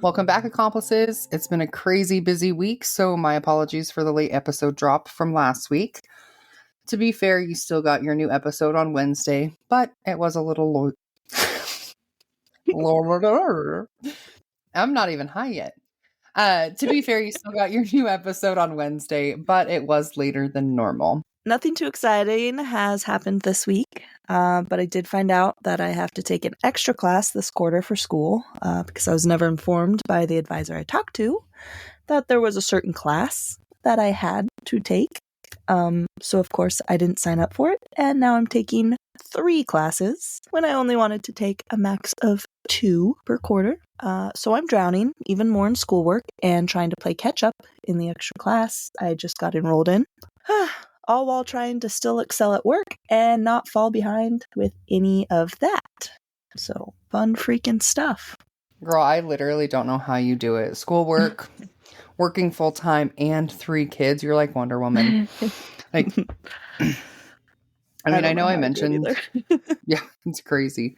Welcome back, accomplices. It's been a crazy busy week, so my apologies for the late episode drop from last week. To be fair, you still got your new episode on Wednesday, but it was a little I'm not even high yet. To be fair, you still got your new episode on Wednesday, but it was later than normal. Nothing too exciting has happened this week, but I did find out that I have to take an extra class this quarter for school because I was never informed by the advisor I talked to that there was a certain class that I had to take. So, of course, I didn't sign up for it, and now I'm taking 3 classes when I only wanted to take a max of 2 per quarter. So I'm drowning even more in schoolwork and trying to play catch up in the extra class I just got enrolled in. All while trying to still excel at work and not fall behind with any of that. So, fun freaking stuff. Girl, I literally don't know how you do it. Schoolwork, working full-time, and 3 kids. You're like Wonder Woman. Like, I know I mentioned... Yeah, it's crazy.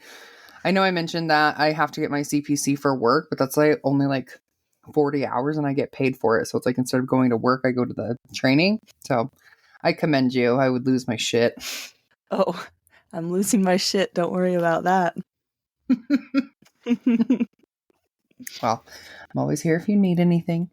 I know I mentioned that I have to get my CPC for work, but that's like only like 40 hours and I get paid for it. So it's like instead of going to work, I go to the training. So... I commend you. I would lose my shit. Oh, I'm losing my shit. Don't worry about that. Well, I'm always here if you need anything.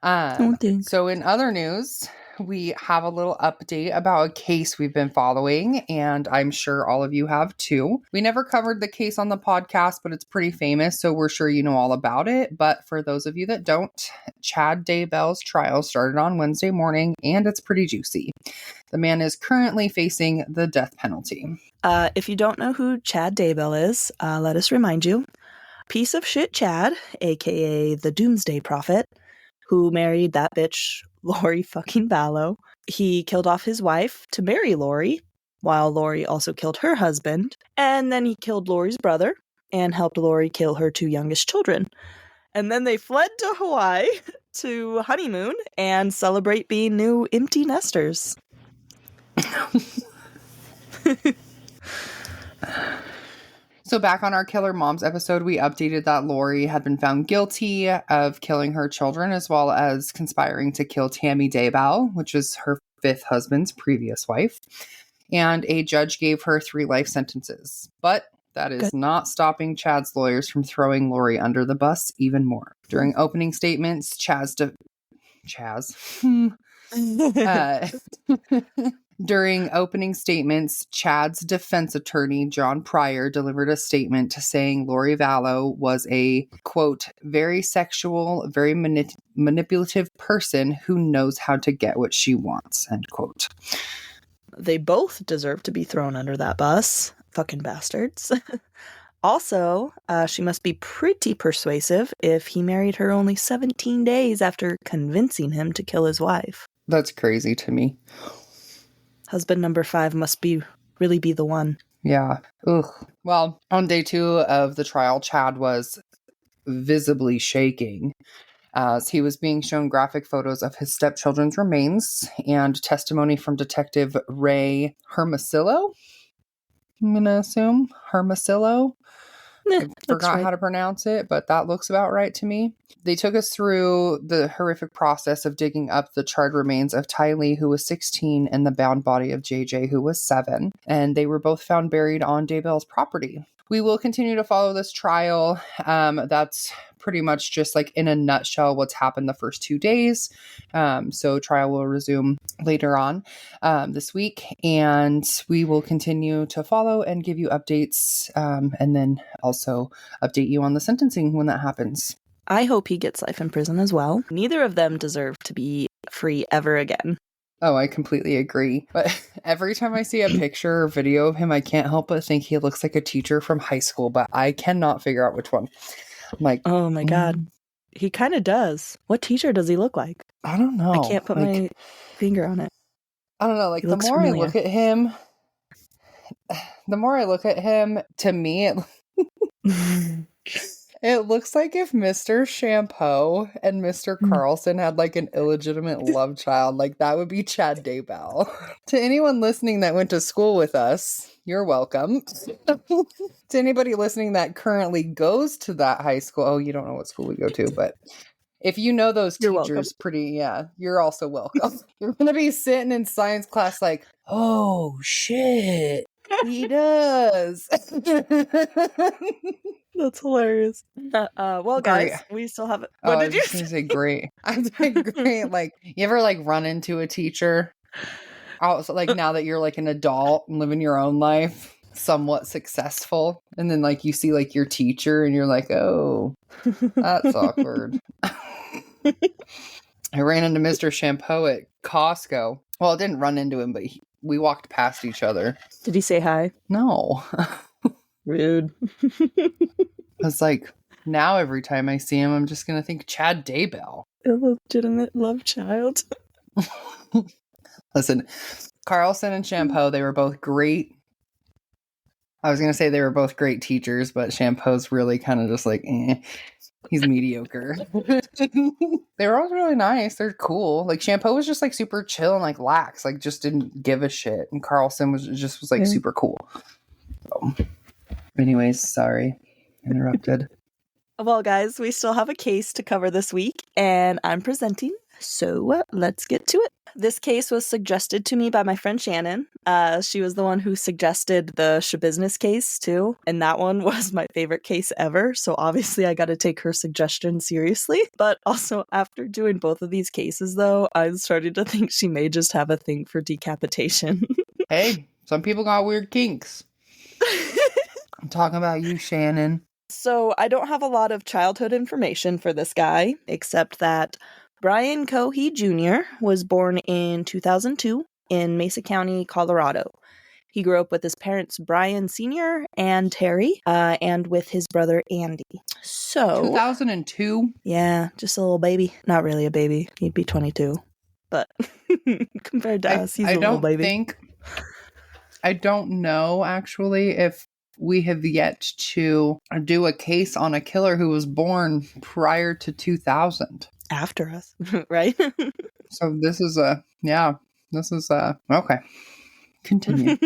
So in other news, we have a little update about a case we've been following, and I'm sure all of you have too. We never covered the case on the podcast, but it's pretty famous, so we're sure you know all about it. But for those of you that don't, Chad Daybell's trial started on Wednesday morning, and it's pretty juicy. The man is currently facing the death penalty. If you don't know who Chad Daybell is, let us remind you. Piece of shit Chad, aka the Doomsday Prophet, who married that bitch Lori fucking Vallow. He killed off his wife to marry Lori, while Lori also killed her husband. And then he killed Lori's brother and helped Lori kill her 2 youngest children. And then they fled to Hawaii to honeymoon and celebrate being new empty nesters. So back on our Killer Moms episode, we updated that Lori had been found guilty of killing her children as well as conspiring to kill Tammy Daybell, which is her 5th husband's previous wife. And a judge gave her 3 life sentences. But that is not stopping Chad's lawyers from throwing Lori under the bus even more. During opening statements, During opening statements, Chad's defense attorney, John Pryor, delivered a statement saying Lori Vallow was a, quote, very sexual, very manipulative person who knows how to get what she wants, end quote. They both deserve to be thrown under that bus. Fucking bastards. Also, she must be pretty persuasive if he married her only 17 days after convincing him to kill his wife. That's crazy to me. Husband number 5 must really be the one. Yeah. Ugh. Well, on day 2 of the trial, Chad was visibly shaking as he was being shown graphic photos of his stepchildren's remains and testimony from Detective Ray Hermosillo. I'm going to assume Hermosillo. I forgot how to pronounce it, but that looks about right to me. They took us through the horrific process of digging up the charred remains of Tylee, who was 16, and the bound body of JJ, who was 7. And they were both found buried on Daybell's property. We will continue to follow this trial. That's pretty much just like in a nutshell what's happened the first 2 days. So trial will resume later on this week, and we will continue to follow and give you updates, and then also update you on the sentencing when that happens. I hope he gets life in prison as well. Neither of them deserve to be free ever again. Oh, I completely agree. But every time I see a picture or video of him, I can't help but think he looks like a teacher from high school, but I cannot figure out which one. I'm like, oh my God. He kind of does. What teacher does he look like? I don't know. I can't put my finger on it. I don't know. Like, the more familiar. I look at him, to me, it looks like if Mr. Shampoo and Mr. Carlson had like an illegitimate love child, like that would be Chad Daybell. To anyone listening that went to school with us, you're welcome. To anybody listening that currently goes to that high school, oh, you don't know what school we go to, but if you know those You're welcome. teachers you're also welcome. You're going to be sitting in science class like, oh, shit, he does. That's hilarious. Well, Great. guys, we still have it. Oh, What I did was you just say? going to say great. I was like, great. Like, you ever like run into a teacher? Also, like now that you're like an adult and living your own life, somewhat successful, and then like you see like your teacher and you're like, oh, that's awkward. I ran into Mr. Shampoo at Costco. Well, I didn't run into him, but we walked past each other. Did he say hi? No. Rude. I was like, now every time I see him, I'm just going to think Chad Daybell. A legitimate love child. Listen, Carlson and Shampoo, they were both great. I was going to say they were both great teachers, but Shampoo's really kind of just like, he's mediocre. They were all really nice. They're cool. Like Shampoo was just like super chill and like lax, like just didn't give a shit. And Carlson was like super cool. So, anyways, sorry, interrupted. Well, guys, we still have a case to cover this week, and I'm presenting. So let's get to it. This case was suggested to me by my friend Shannon. She was the one who suggested the Shabusiness case too, and that one was my favorite case ever. So obviously I got to take her suggestion seriously. But also after doing both of these cases though, I'm starting to think she may just have a thing for decapitation. Hey, some people got weird kinks. I'm talking about you, Shannon. So I don't have a lot of childhood information for this guy, except that Brian Cohee Jr. was born in 2002 in Mesa County, Colorado. He grew up with his parents, Brian Sr. and Terry, and with his brother, Andy. So 2002? Yeah, just a little baby. Not really a baby. He'd be 22. But compared to us, he's a little baby. I don't know, actually, if we have yet to do a case on a killer who was born prior to 2000. After us, right? So this is okay. Continue.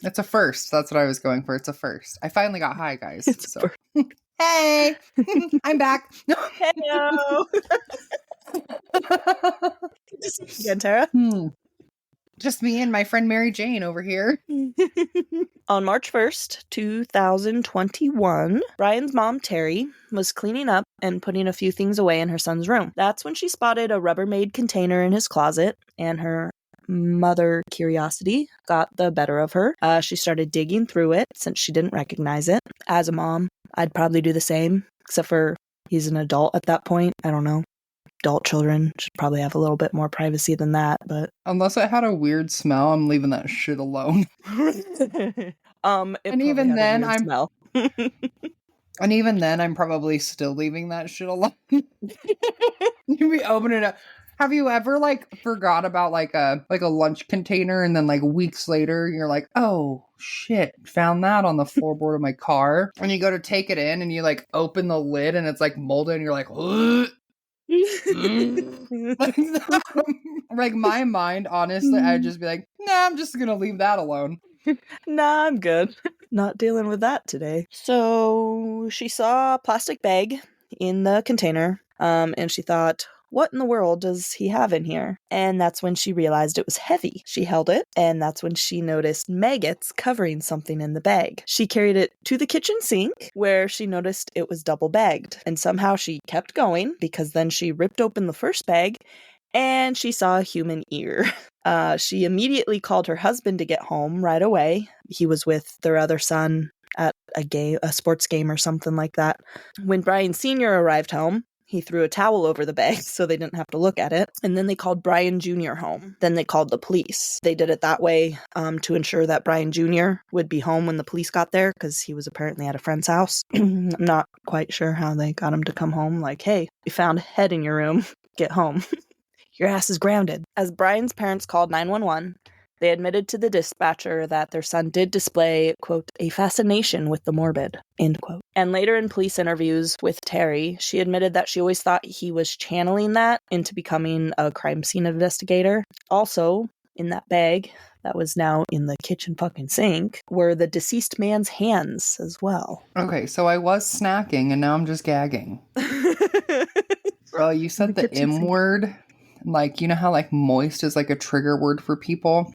It's a first. That's what I was going for. It's a first. I finally got high, guys. So. Hey, I'm back. Hello. Again, Tara. Just me and my friend Mary Jane over here. On March 1st, 2021, Brian's mom, Terry, was cleaning up and putting a few things away in her son's room. That's when she spotted a Rubbermaid container in his closet, and her mother curiosity got the better of her. She started digging through it since she didn't recognize it. As a mom, I'd probably do the same, except for he's an adult at that point. I don't know. Adult children should probably have a little bit more privacy than that, but unless it had a weird smell, I'm leaving that shit alone. And even then I'm probably still leaving that shit alone. You be opening it up. Have you ever like forgot about like a lunch container and then like weeks later you're like, oh shit, found that on the floorboard of my car, and you go to take it in and you like open the lid and it's like molded and you're like, ugh. Like my mind, honestly, I'd just be like, nah, I'm just gonna leave that alone. Nah, I'm good. Not dealing with that today. So she saw a plastic bag in the container, and she thought, what in the world does he have in here? And that's when she realized it was heavy. She held it, and that's when she noticed maggots covering something in the bag. She carried it to the kitchen sink, where she noticed it was double bagged. And somehow she kept going, because then she ripped open the first bag, and she saw a human ear. She immediately called her husband to get home right away. He was with their other son at a sports game or something like that. When Brian Sr. arrived home, he threw a towel over the bag so they didn't have to look at it. And then they called Brian Jr. home. Then they called the police. They did it that way to ensure that Brian Jr. would be home when the police got there, because he was apparently at a friend's house. I'm not quite sure how they got him to come home. Like, hey, we found a head in your room. Get home. Your ass is grounded. As Brian's parents called 911, they admitted to the dispatcher that their son did display, quote, a fascination with the morbid, end quote. And later in police interviews with Terry, she admitted that she always thought he was channeling that into becoming a crime scene investigator. Also, in that bag, that was now in the kitchen fucking sink were the deceased man's hands as well. Okay, so I was snacking and now I'm just gagging. Bro, you said the M word. Like, you know how like moist is like a trigger word for people?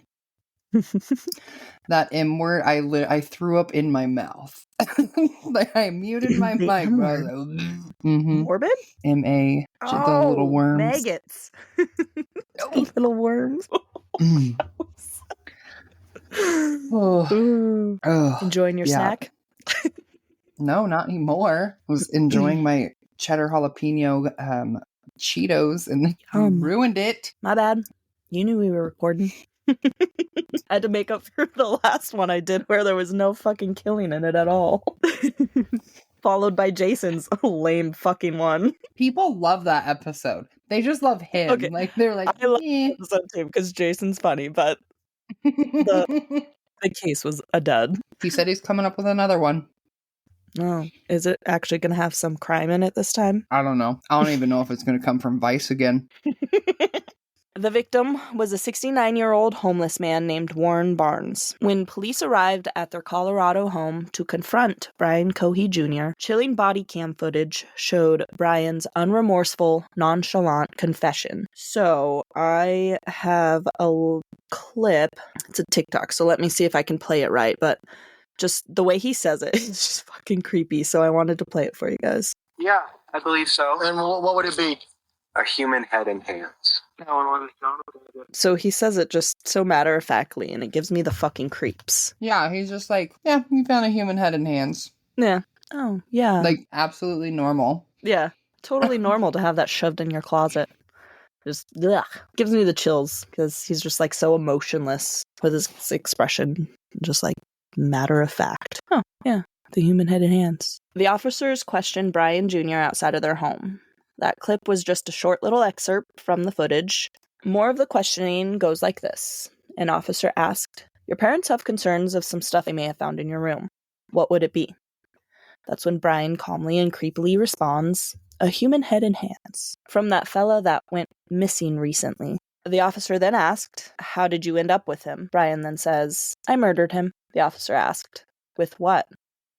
That M word, I threw up in my mouth. Like I muted my The mic, bro. M-word. Like, Morbid? M-A, the little worms. Maggots. Little worms. Mm. Ooh. Enjoying your snack? No, not anymore. I was enjoying my cheddar jalapeno Cheetos and ruined it. My bad. You knew we were recording. I had to make up for the last one I did where there was no fucking killing in it at all. Followed by Jason's lame fucking one. People love that episode. They just love him. Okay. Like they're like, I love that episode too because Jason's funny, but the case was a dud. He said he's coming up with another one. Oh, is it actually going to have some crime in it this time? I don't know. I don't even know if it's going to come from Vice again. The victim was a 69-year-old homeless man named Warren Barnes. When police arrived at their Colorado home to confront Brian Cohee Jr., chilling body cam footage showed Brian's unremorseful, nonchalant confession. So I have a clip. It's a TikTok, so let me see if I can play it right. But just the way he says it is just fucking creepy, so I wanted to play it for you guys. Yeah, I believe so. And what would it be? A human head and hands. So he says it just so matter-of-factly, and it gives me the fucking creeps. Yeah, he's just like, yeah, we found a human head and hands. Yeah. Oh, yeah. Like, absolutely normal. Yeah. Totally normal to have that shoved in your closet. Just, ugh. Gives me the chills, because he's just, like, so emotionless with his expression. Just, like, matter-of-fact. Oh, yeah. The human head and hands. The officers questioned Brian Jr. outside of their home. That clip was just a short little excerpt from the footage. More of the questioning goes like this. An officer asked, "Your parents have concerns of some stuff they may have found in your room. What would it be?" That's when Brian calmly and creepily responds, "A human head and hands. From that fella that went missing recently." The officer then asked, "How did you end up with him?" Brian then says, "I murdered him." The officer asked, "With what?"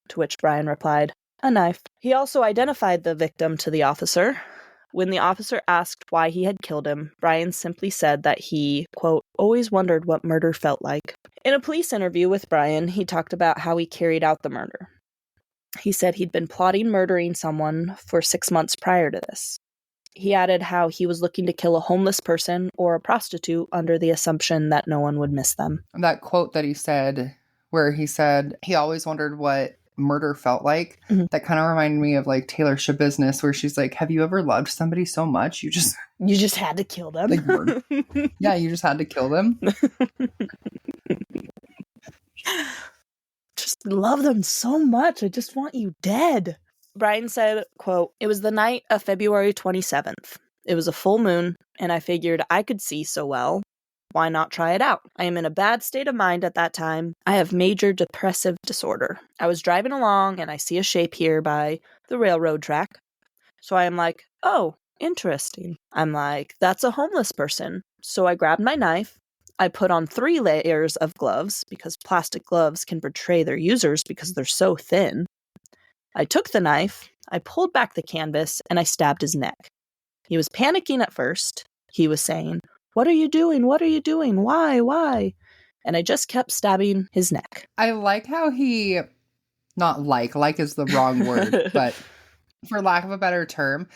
To which Brian replied, "A knife." He also identified the victim to the officer. When the officer asked why he had killed him, Brian simply said that he, quote, always wondered what murder felt like. In a police interview with Brian, he talked about how he carried out the murder. He said he'd been plotting murdering someone for 6 months prior to this. He added how he was looking to kill a homeless person or a prostitute under the assumption that no one would miss them. That quote that he said, where he said he always wondered what murder felt like, that kind of reminded me of like Taylor Schabusiness, where she's like, have you ever loved somebody so much you just had to kill them? Like, yeah, you just had to kill them. Just love them so much. I just want you dead. Brian said, quote, "It was the night of February 27th. It was a full moon, and I figured I could see so well. Why not try it out? I am in a bad state of mind at that time. I have major depressive disorder. I was driving along and I see a shape here by the railroad track. So I am like, oh, interesting. I'm like, that's a homeless person. So I grabbed my knife. I put on 3 layers of gloves because plastic gloves can betray their users because they're so thin. I took the knife, I pulled back the canvas, and I stabbed his neck. He was panicking at first. He was saying, 'What are you doing? What are you doing? Why?' And I just kept stabbing his neck." I like how he, not like is the wrong word, but for lack of a better term,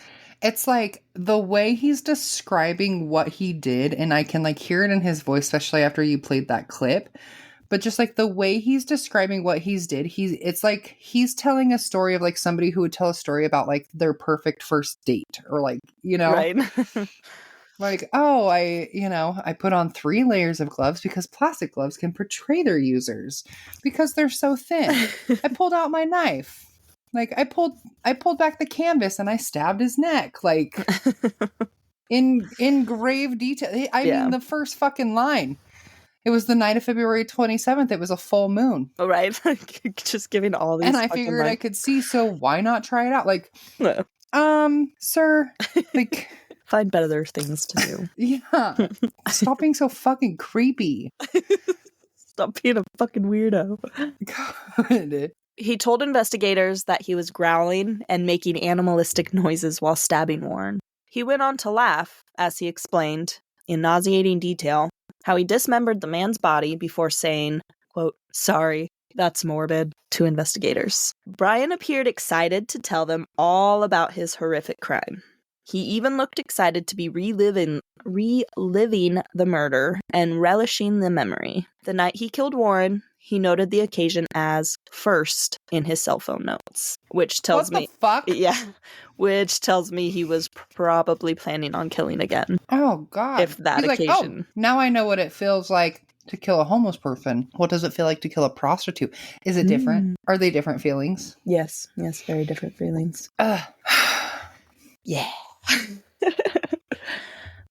it's like the way he's describing what he did, and I can like hear it in his voice, especially after you played that clip. But just like the way he's describing what he's did, it's like he's telling a story of like somebody who would tell a story about like their perfect first date, or like, you know, right? Like, oh, I put on 3 layers of gloves because plastic gloves can betray their users because they're so thin. I pulled out my knife. Like I pulled back the canvas and I stabbed his neck. Like in grave detail. I mean, the first fucking line. It was the night of February 27th. It was a full moon. Oh, right. Just giving all these. And I figured I could see, so why not try it out? Like, sir, like, find better things to do. Yeah. Stop being so fucking creepy. Stop being a fucking weirdo. God. He told investigators that he was growling and making animalistic noises while stabbing Warren. He went on to laugh as he explained, in nauseating detail, how he dismembered the man's body before saying, quote, "Sorry, that's morbid," to investigators. Brian appeared excited to tell them all about his horrific crime. He even looked excited to be reliving the murder and relishing the memory. The night he killed Warren, he noted the occasion as first in his cell phone notes, which tells me, what the fuck? Yeah, which tells me he was probably planning on killing again. Oh, God. If that He's occasion. Like, oh, now I know what it feels like to kill a homeless person. What does it feel like to kill a prostitute? Is it different? Are they different feelings? Yes, very different feelings. Yeah.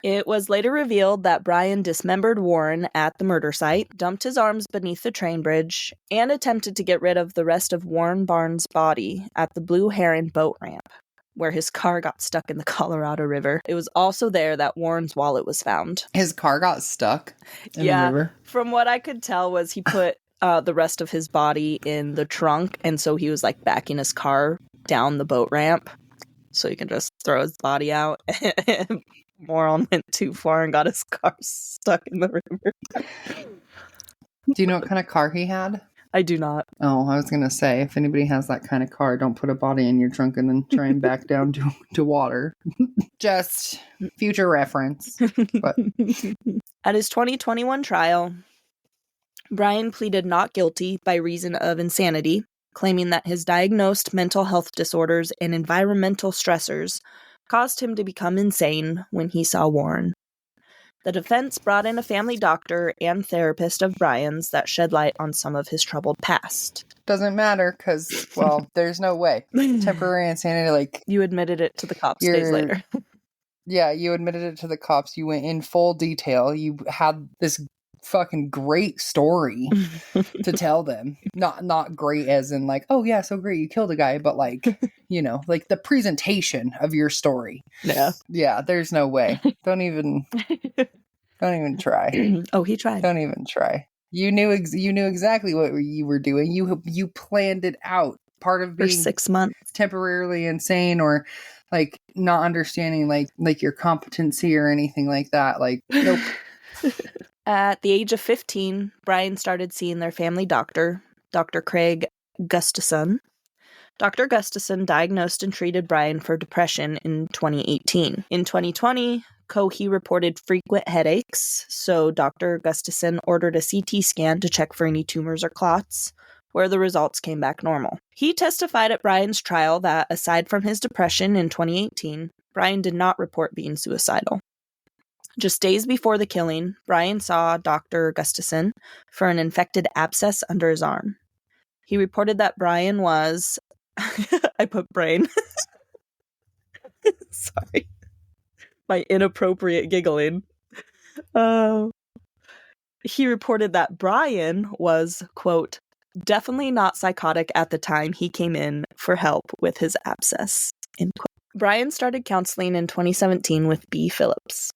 It was later revealed that Brian dismembered Warren at the murder site, dumped his arms beneath the train bridge, and attempted to get rid of the rest of Warren Barnes' body at the Blue Heron boat ramp, where his car got stuck in the Colorado River. It was also there that Warren's wallet was found. His car got stuck in the river? From what I could tell was he put the rest of his body in the trunk, and so he was like backing his car down the boat ramp so he can just throw his body out. Moron went too far and got his car stuck in the river. Do you know what kind of car he had? I do not. Oh, I was going to say, if anybody has that kind of car, don't put a body in your trunk and then try and back down to water. Just future reference. But at his 2021 trial, Brian pleaded not guilty by reason of insanity, claiming that his diagnosed mental health disorders and environmental stressors caused him to become insane when he saw Warren. The defense brought in a family doctor and therapist of Brian's that shed light on some of his troubled past. Doesn't matter because, well, there's no way. Temporary insanity, like... You admitted it to the cops days later. Yeah, you admitted it to the cops. You went in full detail. You had this fucking great story to tell them. Not great as in like, oh yeah, so great, you killed a guy, but like, you know, like the presentation of your story. Yeah, there's no way. Don't even try. Oh, he tried. Don't even try. You knew exactly what you were doing. You planned it out. Part of being for 6 months temporarily insane or like not understanding like your competency or anything like that. Like, nope. At the age of 15, Brian started seeing their family doctor, Dr. Craig Gustafson. Dr. Gustafson diagnosed and treated Brian for depression in 2018. In 2020, Cohee reported frequent headaches, so Dr. Gustafson ordered a CT scan to check for any tumors or clots, where the results came back normal. He testified at Brian's trial that, aside from his depression in 2018, Brian did not report being suicidal. Just days before the killing, Brian saw Dr. Gustafson for an infected abscess under his arm. He reported that Brian was... I put brain. Sorry. My inappropriate giggling. He reported that Brian was, quote, definitely not psychotic at the time he came in for help with his abscess, end quote. Brian started counseling in 2017 with B. Phillips.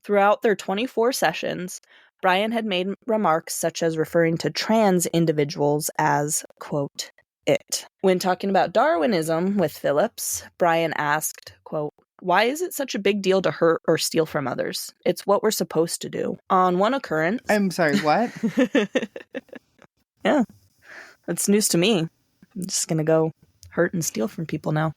Throughout their 24 sessions, Brian had made remarks such as referring to trans individuals as, quote, it. When talking about Darwinism with Phillips, Brian asked, quote, why is it such a big deal to hurt or steal from others? It's what we're supposed to do. On one occurrence... I'm sorry, what? Yeah, that's news to me. I'm just gonna go hurt and steal from people now.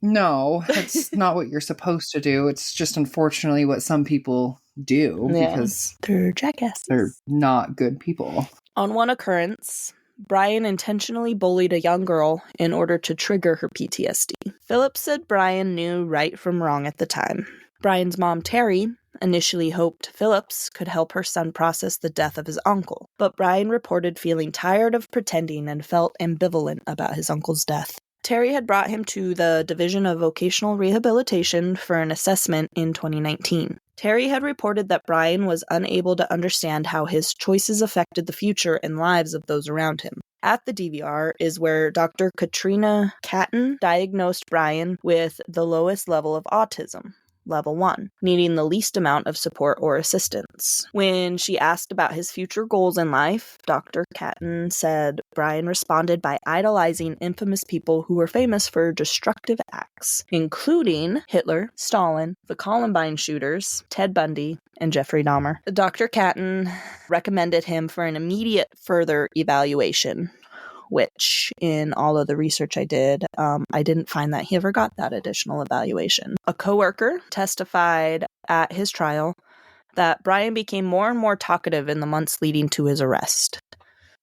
No, that's not what you're supposed to do. It's just unfortunately what some people do because they're jackasses. They're not good people. On one occurrence, Brian intentionally bullied a young girl in order to trigger her PTSD. Phillips said Brian knew right from wrong at the time. Brian's mom, Terry, initially hoped Phillips could help her son process the death of his uncle, but Brian reported feeling tired of pretending and felt ambivalent about his uncle's death. Terry had brought him to the Division of Vocational Rehabilitation for an assessment in 2019. Terry had reported that Brian was unable to understand how his choices affected the future and lives of those around him. At the DVR is where Dr. Katrina Catton diagnosed Brian with the lowest level of autism, level 1, needing the least amount of support or assistance. When she asked about his future goals in life, Dr. Catton said Brian responded by idolizing infamous people who were famous for destructive acts, including Hitler, Stalin, the Columbine shooters, Ted Bundy, and Jeffrey Dahmer. Dr. Catton recommended him for an immediate further evaluation, which in all of the research I did, I didn't find that he ever got that additional evaluation. A coworker testified at his trial that Brian became more and more talkative in the months leading to his arrest.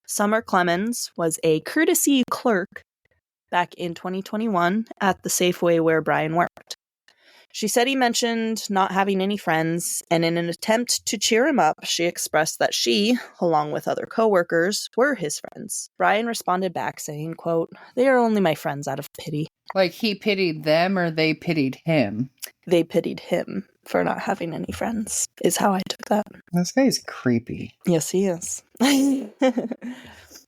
Summer Clemens was a courtesy clerk back in 2021 at the Safeway where Brian worked. She said he mentioned not having any friends, and in an attempt to cheer him up, she expressed that she, along with other coworkers, were his friends. Brian responded back saying, quote, "They are only my friends out of pity." Like, he pitied them or they pitied him? They pitied him for not having any friends, is how I took that. This guy's creepy. Yes, he is.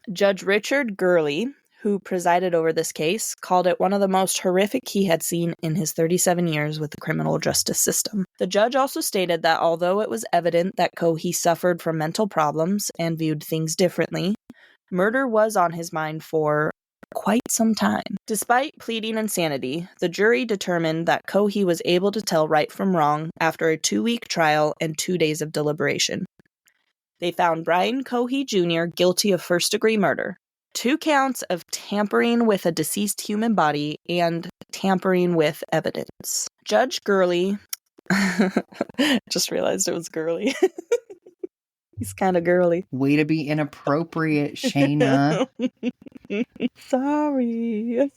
Judge Richard Gurley, who presided over this case, called it one of the most horrific he had seen in his 37 years with the criminal justice system. The judge also stated that although it was evident that Cohee suffered from mental problems and viewed things differently, murder was on his mind for quite some time. Despite pleading insanity, the jury determined that Cohee was able to tell right from wrong after a 2-week trial and 2 days of deliberation. They found Brian Cohee Jr. guilty of first-degree murder, 2 counts of tampering with a deceased human body, and tampering with evidence. Judge Gurley... just realized it was Gurley. He's kind of girly. Way to be inappropriate, Shaina. Sorry.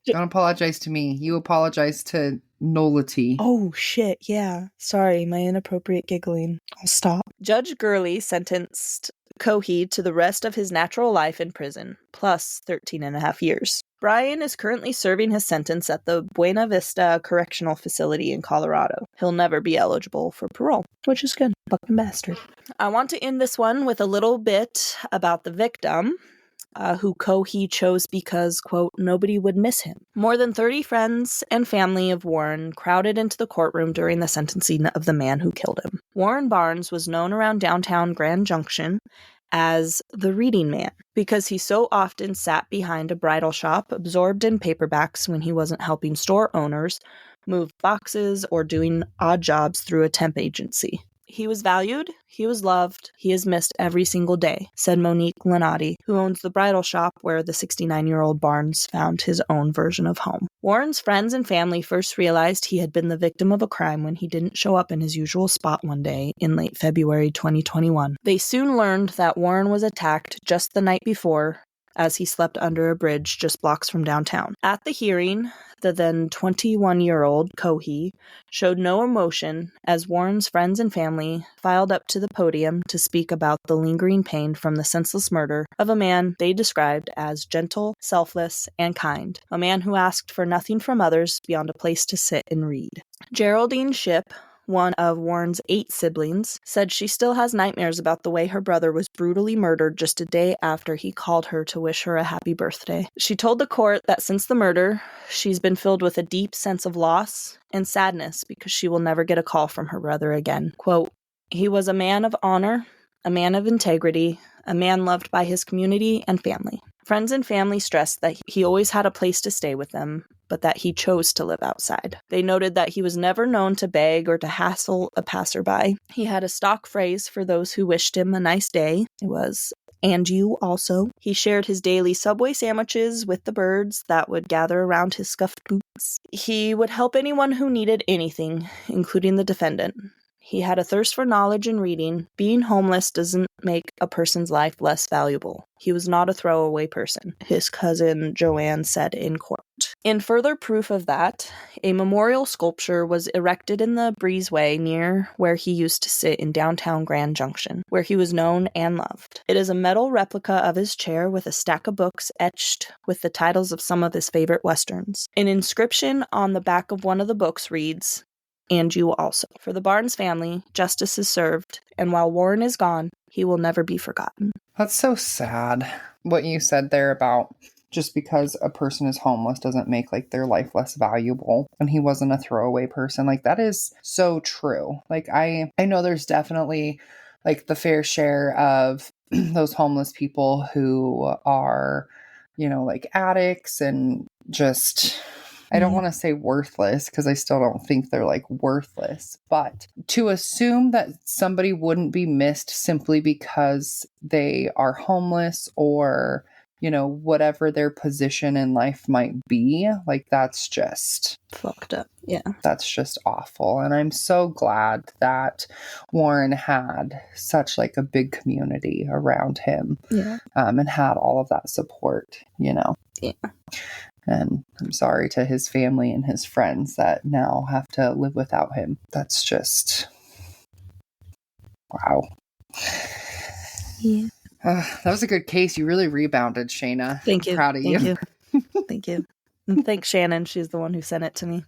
Don't apologize to me. You apologize to Nolity. Oh, shit, yeah. Sorry, my inappropriate giggling. I'll stop. Judge Gurley sentenced Cohee to the rest of his natural life in prison, plus 13 and a half years. Brian is currently serving his sentence at the Buena Vista Correctional Facility in Colorado. He'll never be eligible for parole, which is good. Fucking bastard. I want to end this one with a little bit about the victim, who Cohee chose because, quote, nobody would miss him. More than 30 friends and family of Warren crowded into the courtroom during the sentencing of the man who killed him. Warren Barnes was known around downtown Grand Junction as the reading man because he so often sat behind a bridal shop absorbed in paperbacks when he wasn't helping store owners move boxes or doing odd jobs through a temp agency. He was valued, he was loved, he is missed every single day, said Monique Lenati, who owns the bridal shop where the 69-year-old Barnes found his own version of home. Warren's friends and family first realized he had been the victim of a crime when he didn't show up in his usual spot one day in late February 2021. They soon learned that Warren was attacked just the night before as he slept under a bridge just blocks from downtown. At the hearing, the then 21-year-old Cohee showed no emotion as Warren's friends and family filed up to the podium to speak about the lingering pain from the senseless murder of a man they described as gentle, selfless, and kind, a man who asked for nothing from others beyond a place to sit and read. Geraldine Shipp, one of Warren's 8 siblings, said she still has nightmares about the way her brother was brutally murdered just a day after he called her to wish her a happy birthday. She told the court that since the murder, she's been filled with a deep sense of loss and sadness because she will never get a call from her brother again. Quote, "He was a man of honor, a man of integrity, a man loved by his community and family. Friends and family stressed that he always had a place to stay with them, but that he chose to live outside. They noted that he was never known to beg or to hassle a passerby. He had a stock phrase for those who wished him a nice day. It was, 'And you also.' He shared his daily Subway sandwiches with the birds that would gather around his scuffed boots. He would help anyone who needed anything, including the defendant. He had a thirst for knowledge and reading. Being homeless doesn't make a person's life less valuable. He was not a throwaway person," his cousin Joanne said in court. In further proof of that, a memorial sculpture was erected in the breezeway near where he used to sit in downtown Grand Junction, where he was known and loved. It is a metal replica of his chair with a stack of books etched with the titles of some of his favorite westerns. An inscription on the back of one of the books reads, "And you also." For the Barnes family, justice is served, and while Warren is gone, he will never be forgotten. That's so sad, what you said there about just because a person is homeless doesn't make like their life less valuable. And he wasn't a throwaway person. Like that is so true. Like I know there's definitely like the fair share of those homeless people who are, you know, like addicts and just, I don't want to say worthless because I still don't think they're like worthless, but to assume that somebody wouldn't be missed simply because they are homeless or, you know, whatever their position in life might be, like that's just fucked up. Yeah. That's just awful. And I'm so glad that Warren had such like a big community around him. Yeah. And had all of that support, you know. Yeah. And I'm sorry to his family and his friends that now have to live without him. That's just, wow. Yeah. That was a good case. You really rebounded, Shaina. Thank you. I'm proud of you. Thank you. And thanks, Shannon. She's the one who sent it to me.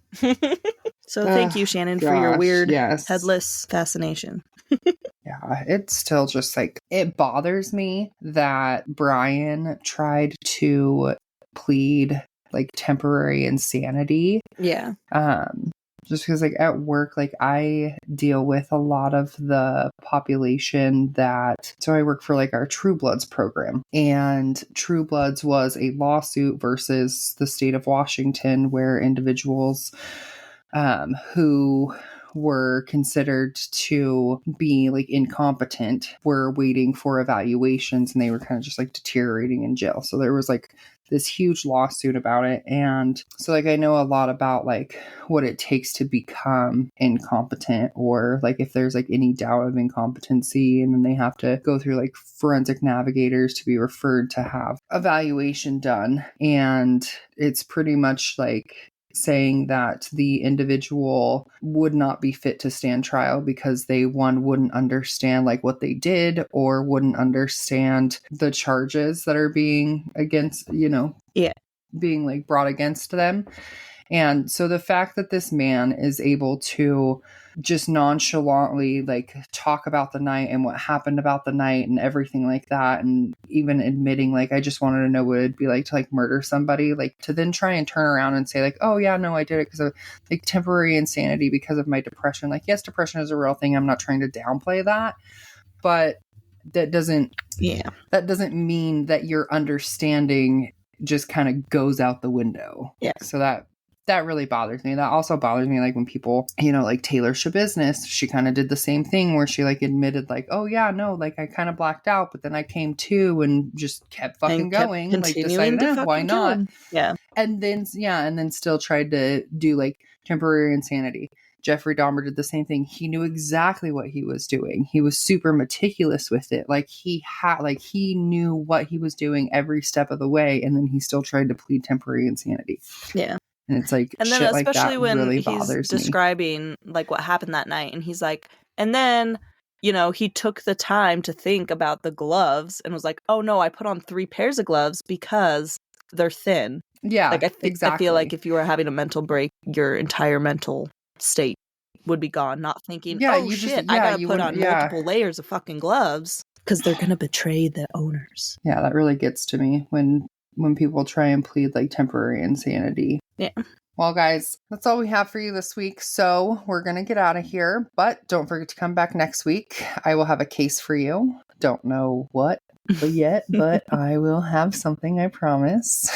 So thank you, Shannon, for your weird headless fascination. Yeah, it's still just like, it bothers me that Brian tried to plead like temporary insanity. Yeah. Just because like at work, like I deal with a lot of the population so I work for like our True Bloods program, and True Bloods was a lawsuit versus the state of Washington where individuals who were considered to be like incompetent were waiting for evaluations, and they were kind of just like deteriorating in jail. So there was like this huge lawsuit about it. And so like I know a lot about like what it takes to become incompetent, or like if there's like any doubt of incompetency, and then they have to go through like forensic navigators to be referred to have evaluation done. And it's pretty much like saying that the individual would not be fit to stand trial because they wouldn't understand like what they did, or wouldn't understand the charges that are being against, you know, being like brought against them. And so the fact that this man is able to just nonchalantly like talk about the night and what happened about the night and everything like that, and even admitting like I just wanted to know what it'd be like to like murder somebody, like to then try and turn around and say like, oh yeah, no, I did it because of like temporary insanity because of my depression. Like, yes, depression is a real thing. I'm not trying to downplay that, but that doesn't mean that your understanding just kind of goes out the window. Yeah. So that really bothers me. That also bothers me, like when people, you know, like Taylor Shabusiness, she kind of did the same thing where she like admitted like, oh yeah, no, like I kind of blacked out, but then I came to and just kept fucking going, like decided, why not? Yeah. And then still tried to do like temporary insanity. Jeffrey Dahmer did the same thing. He knew exactly what he was doing. He was super meticulous with it. Like he knew what he was doing every step of the way, and then he still tried to plead temporary insanity. Yeah. And it's like, and then shit especially like that when really he's describing like what happened that night, and he's like, and then, you know, he took the time to think about the gloves and was like, oh no, I put on 3 pairs of gloves because they're thin. Yeah, like exactly. I feel like if you were having a mental break, your entire mental state would be gone. Not thinking, I gotta put on multiple layers of fucking gloves because they're gonna betray the owners. Yeah, that really gets to me when people try and plead like temporary insanity. Yeah. Well, guys, that's all we have for you this week. So we're going to get out of here, but don't forget to come back next week. I will have a case for you. Don't know what yet, but I will have something, I promise.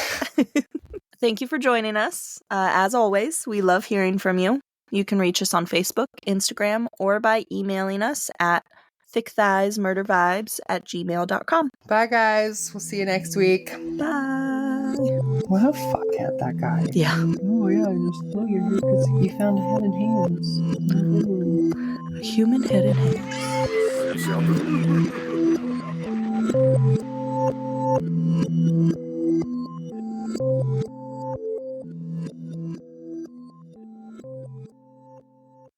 Thank you for joining us. As always, we love hearing from you. You can reach us on Facebook, Instagram, or by emailing us at thickthighsmurdervibes@gmail.com. Bye, guys. We'll see you next week. Bye. What a fuckhead, that guy. Yeah. Oh, yeah, you're here because you found a head and hands. A human head and hands.